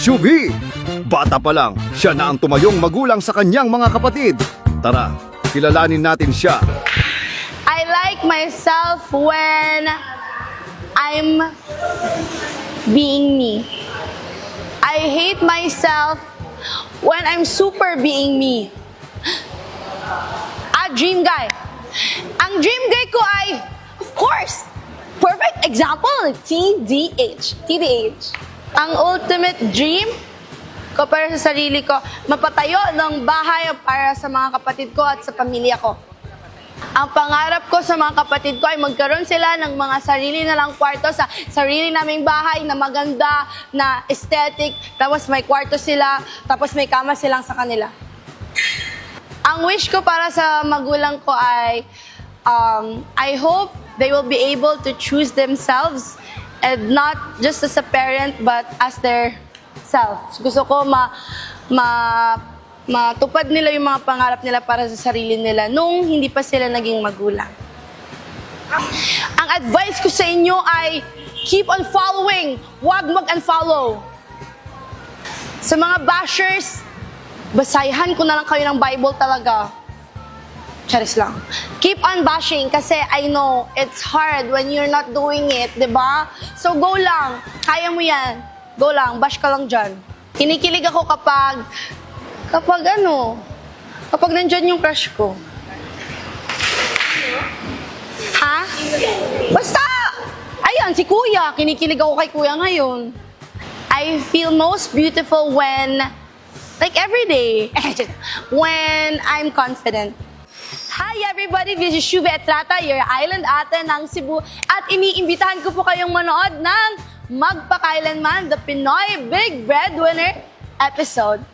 Shubi! Bata pa lang, siya na ang tumayong magulang sa kanyang mga kapatid. Tara, kilalanin natin siya. I like myself when I'm being me. I hate myself when I'm super being me. Dream guy. Ang dream guy ko ay, of course, perfect example, TDH. Ang ultimate dream ko para sa sarili ko, mapatayo ng bahay para sa mga kapatid ko at sa pamilya ko. Ang pangarap ko sa mga kapatid ko ay magkaroon sila ng mga sarili na lang kwarto sa sarili naming bahay na maganda, na aesthetic, tapos may kwarto sila, tapos may kama silang sa kanila. Ang wish ko para sa magulang ko ay, I hope they will be able to choose themselves and not just as a parent but as their self. Gusto ko matupad nila yung mga pangarap nila para sa sarili nila nung hindi pa sila naging magulang. Ang advice ko sa inyo ay keep on following, huwag mag-unfollow. Sa mga bashers, basayahan ko na lang kayo ng Bible talaga. Charis lang. Keep on bashing kasi I know it's hard when you're not doing it, diba? So go lang, kaya mo yan. Go lang, bash ka lang dyan. Kinikilig ako kapag nandyan yung crush ko. Ha? Basta! Ayan, si Kuya. Kinikilig ako kay Kuya ngayon. I feel most beautiful when, like every day, when I'm confident. Hi everybody, this is Shubi Etrata, your island ate ng Cebu. At iniimbitahan ko po kayong manood ng Magpakailanman, the Pinoy Big Breadwinner episode.